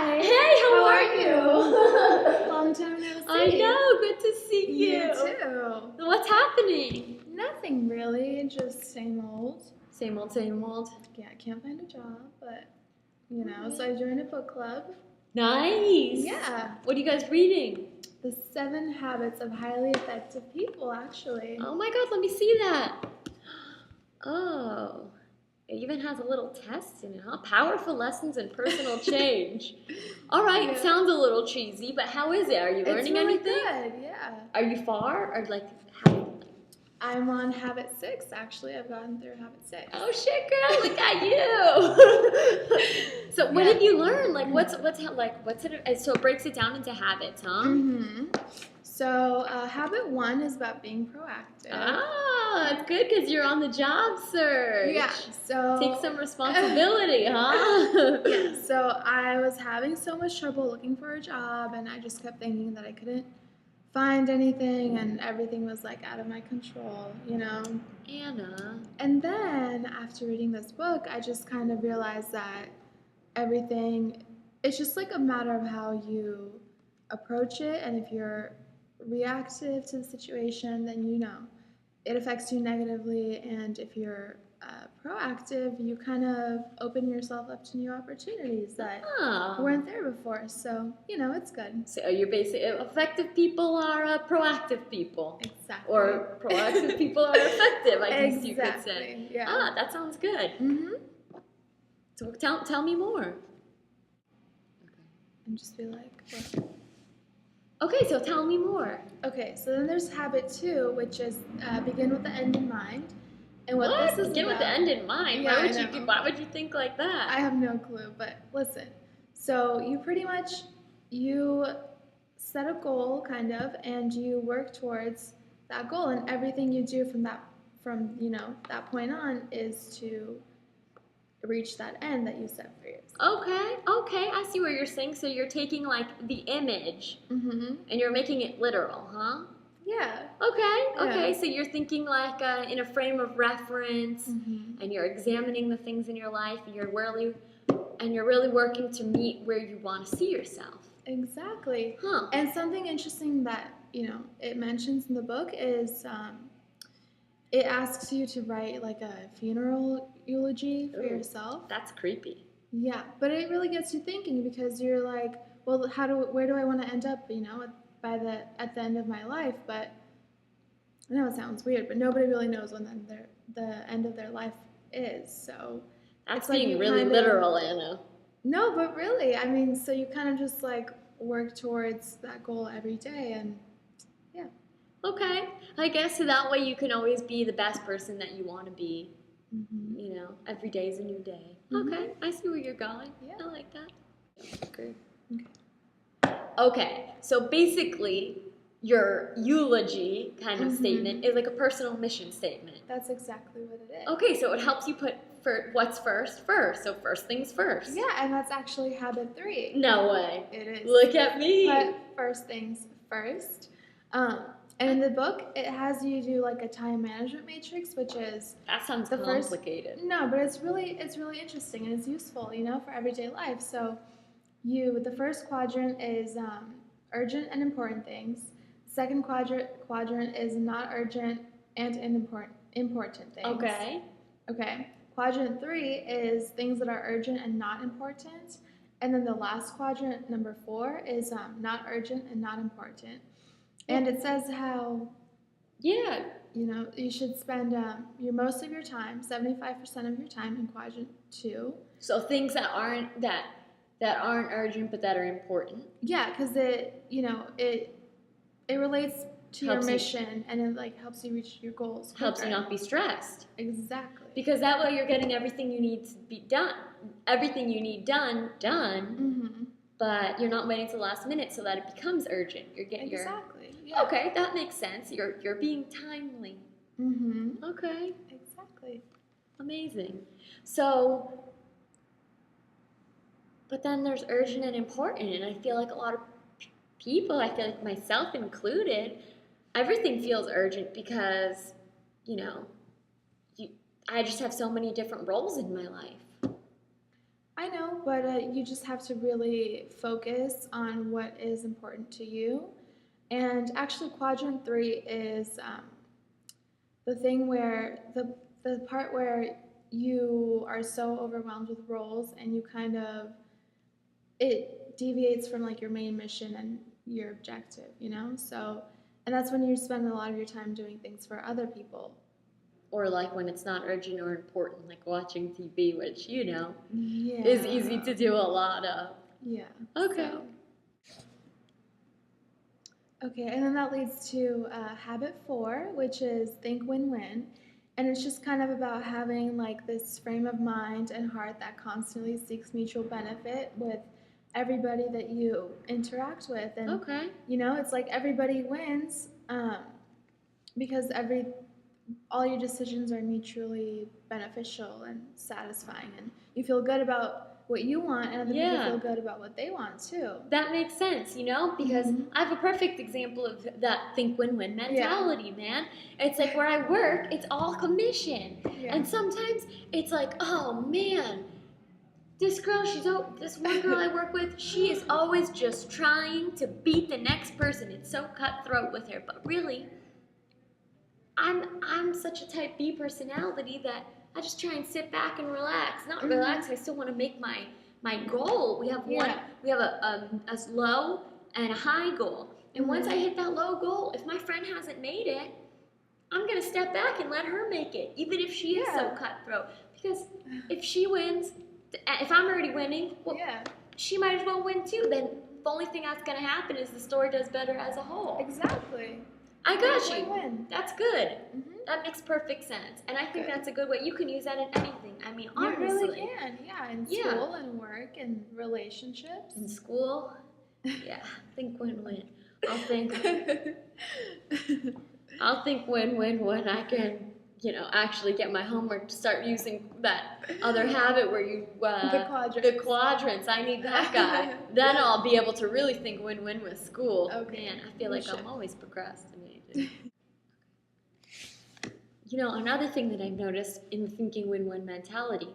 Hi. Hey, how are you? Long time no see. I know, good to see you. You too. What's happening? Nothing really, just same old. Same old, same old. Yeah, I can't find a job, but so I joined a book club. Nice. Yeah. What are you guys reading? The 7 Habits of Highly Effective People, actually. Oh my god, let me see that. Oh, it even has a little test in it, huh? Powerful lessons in personal change. All right, Yeah. Sounds a little cheesy, but how is it? Are you learning It's really anything? good, yeah. Are you far? Or like, how? I'm on habit 6, actually. I've gotten through habit 6. Oh shit, girl! Look at you. So, what did you learn? Like, what's it? So it breaks it down into habits, huh? Mm-hmm. So, habit 1 is about being proactive. Ah, it's good because you're on the job search. Yeah. So take some responsibility, huh? Yeah. So I was having so much trouble looking for a job, and I just kept thinking that I couldn't find anything, and everything was like out of my control, Anna. And then after reading this book, I just kind of realized that everything, it's just like a matter of how you approach it, and if you're reactive to the situation, then it affects you negatively, and if you're proactive, you kind of open yourself up to new opportunities that weren't there before. So it's good. So you're basically effective people are proactive people. Exactly. Or proactive people are effective, I guess you could say. Yeah. Ah, that sounds good. Mm-hmm. So tell me more. Okay. And just be like, what? Okay, so tell me more. Okay, so then there's habit 2, which is begin with the end in mind. And what this is Begin with the end in mind? Yeah, why would you think like that? I have no clue, but listen. So you pretty much, you set a goal, kind of, and you work towards that goal, and everything you do from that point on is to reach that end that you set for yourself. Okay, I see what you're saying. So you're taking like the image and you're making it literal, huh? Yeah. Okay. So you're thinking like in a frame of reference, and you're examining the things in your life, and you're really working to meet where you want to see yourself. Exactly. Huh. And something interesting that it mentions in the book is it asks you to write like a funeral eulogy for yourself. That's creepy. Yeah, but it really gets you thinking, because you're like, well, where do I want to end up? At the end of my life. But I know it sounds weird, but nobody really knows when the end of their life is. So that's being really literal, Anna. No, but really, I mean, so you kind of just like work towards that goal every day, and yeah. Okay, I guess so that way you can always be the best person that you want to be. Every day is a new day. Okay, I see where you're going. Yeah. I like that. Great. Okay, so basically your eulogy kind of statement is like a personal mission statement. That's exactly what it is. Okay, so it helps you put for what's first. So first things first. Yeah, and that's actually habit 3. No way. It is. Look at me. Put first things first. And in the book, it has you do like a time management matrix, which is that sounds complicated. No, but it's really interesting, and it's useful, for everyday life. So, the first quadrant is urgent and important things. Second quadrant is not urgent and important things. Okay. Quadrant 3 is things that are urgent and not important, and then the last quadrant, number 4, is not urgent and not important. And it says how, you should spend most of your time, 75% of your time, in quadrant 2. So things that aren't urgent but that are important. Yeah, because it relates to your mission, and it like helps you reach your goals quicker. Helps you not be stressed. Exactly. Because that way you're getting everything you need to be done. Everything you need done. But you're not waiting till the last minute so that it becomes urgent. You're getting exactly. Yeah. Okay, that makes sense. You're being timely. Okay. Exactly. Amazing. So, but then there's urgent and important, and I feel like a lot of people, I feel like myself included, everything feels urgent because, I just have so many different roles in my life. I know, but you just have to really focus on what is important to you. And actually, quadrant three is the thing where the part where you are so overwhelmed with roles and you kind of it deviates from like your main mission and your objective, you know? So, and that's when you spend a lot of your time doing things for other people. Or like when it's not urgent or important, like watching TV, which, you know, Yeah. is easy to do a lot of. Yeah. Okay. So. Okay, and then that leads to habit 4, which is think win-win. And it's just kind of about having like this frame of mind and heart that constantly seeks mutual benefit with everybody that you interact with. And, Okay. you know, it's like everybody wins because all your decisions are mutually beneficial and satisfying. And you feel good about what you want, and other people feel good about what they want too. That makes sense, you know, because I have a perfect example of that think win-win mentality, man. It's like where I work, it's all commission. And sometimes it's like, oh man, this one girl I work with, she is always just trying to beat the next person. It's so cutthroat with her, but really, I'm such a type B personality that I just try and sit back and relax. Not relax, I still want to make my goal. We have a low and a high goal. And once I hit that low goal, if my friend hasn't made it, I'm going to step back and let her make it, even if she is so cutthroat. Because if she wins, if I'm already winning, well, she might as well win too. Then the only thing that's going to happen is the story does better as a whole. Exactly. I got you. Win-win. That's good. That makes perfect sense. And I think that's a good way. You can use that in anything. I mean, honestly. You really can, in school and work and relationships. In school? Yeah, think win-win. I'll think win-win when I can, you know, actually get my homework to start using that other habit where you... the quadrants. I need that guy. Then I'll be able to really think win-win with school. Okay. Man, I feel like I'm always procrastinating. You know, another thing that I've noticed in the thinking win-win mentality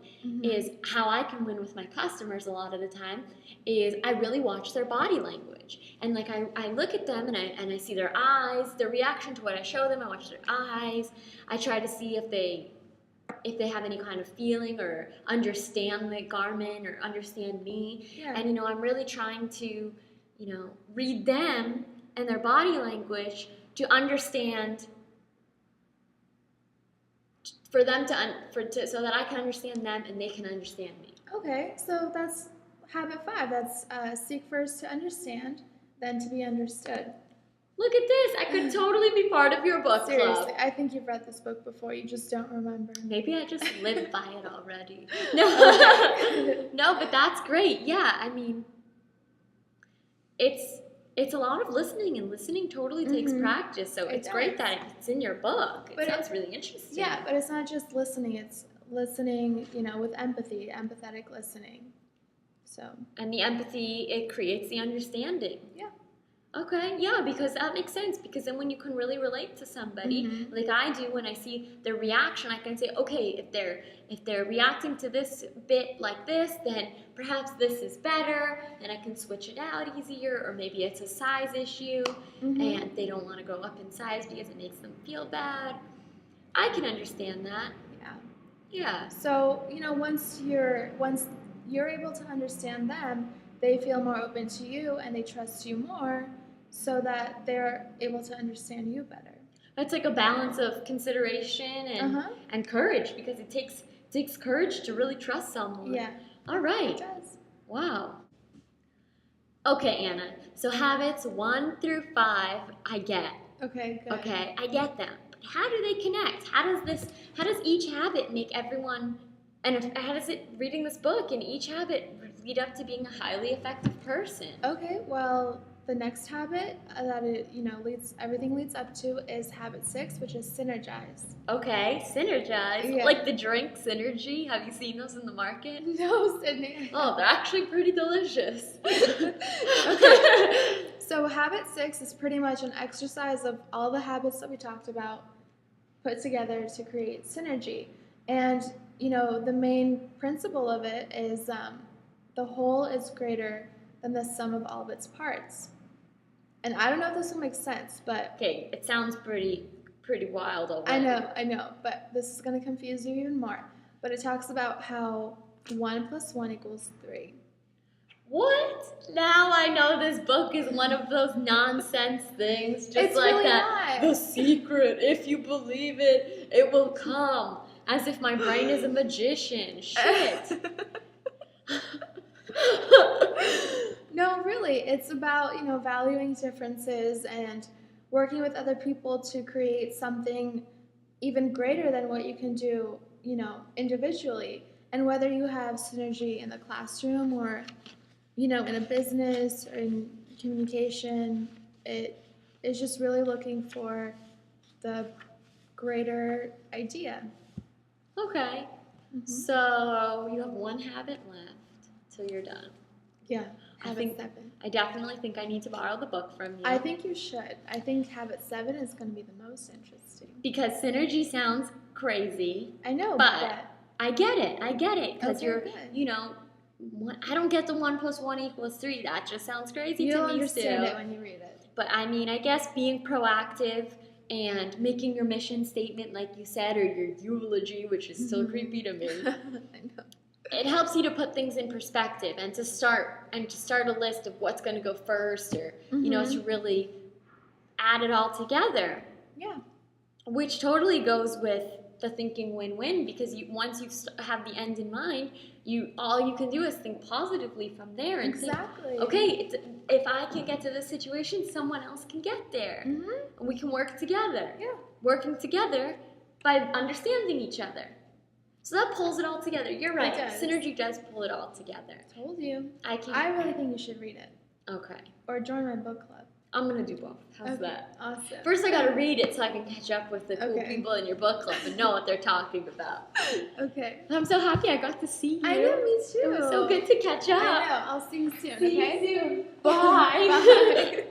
is how I can win with my customers a lot of the time is I really watch their body language. And like I look at them and I see their eyes, their reaction to what I show them, I watch their eyes. I try to see if they have any kind of feeling or understand the garment or understand me. Yeah. And, you know, I'm really trying to, you know, read them and their body language to understand, for them so that I can understand them and they can understand me. Okay, so that's habit 5. That's seek first to understand, then to be understood. Look at this. I could totally be part of your book club. Seriously, I think you've read this book before. You just don't remember. Maybe I just lived by it already. No, no, but that's great. Yeah, I mean, it's a lot of listening, and listening totally takes practice. So it's great that it's in your book. It sounds really interesting. Yeah, but it's not just listening. It's listening, you know, with empathy, empathetic listening. So. And the empathy, it creates the understanding. Yeah. Okay, yeah, because that makes sense. Because then when you can really relate to somebody, like I do when I see their reaction, I can say, okay, if they're reacting to this bit like this, then perhaps this is better, and I can switch it out easier, or maybe it's a size issue, and they don't want to go up in size because it makes them feel bad. I can understand that. Yeah. Yeah. So, you know, once you're able to understand them, they feel more open to you and they trust you more, so that they're able to understand you better. It's like a balance of consideration and courage, because it takes courage to really trust someone. Yeah. All right. It does. Wow. Okay, Anna. So habits 1 through 5, I get. Okay, good. Okay, I get them. But how do they connect? How does each habit make everyone, and how does reading this book and each habit lead up to being a highly effective person? Okay, well, the next habit that everything leads up to is habit 6, which is synergize. Okay, synergize. Yeah. Like the drink Synergy. Have you seen those in the market? No, Sydney. Oh, they're actually pretty delicious. Okay. So habit 6 is pretty much an exercise of all the habits that we talked about put together to create synergy. And, you know, the main principle of it is the whole is greater than the sum of all of its parts. And I don't know if this will make sense, but Okay, it sounds pretty wild already. I know, but this is going to confuse you even more. But it talks about how 1 + 1 = 3. What? Now I know this book is one of those nonsense things, just It's like really that. not. The secret, if you believe it, it will come. As if my brain is a magician. Shit. No, really, it's about, valuing differences and working with other people to create something even greater than what you can do, individually. And whether you have synergy in the classroom or, in a business or in communication, it is just really looking for the greater idea. Okay. Mhm. So you have one habit left till you're done. Yeah, I habit think 7. I definitely think I need to borrow the book from you. I think you should. I think habit 7 is going to be the most interesting. Because synergy sounds crazy. I know, but I get it. Because Okay, you're, good. I don't get the 1 + 1 = 3. That just sounds crazy You'll to me understand still. it when you read it. But I mean, I guess being proactive and making your mission statement, like you said, or your eulogy, which is still creepy to me. I know. It helps you to put things in perspective and to start a list of what's going to go first, or to really add it all together. Yeah. Which totally goes with the thinking win-win, because once you have the end in mind, all you can do is think positively from there and Exactly. think, okay, if I can get to this situation, someone else can get there, and we can work together. Yeah. Working together by understanding each other. So that pulls it all together. You're right. It does. Synergy does pull it all together. Told you. I really think you should read it. Okay. Or join my book club. I'm going to do both. How's that? Awesome. First, I got to read it so I can catch up with the cool Okay. people in your book club and know what they're talking about. Okay. I'm so happy I got to see you. I know, me too. It was so good to catch up. I know. I'll see you soon, See okay? you soon. Bye. Bye.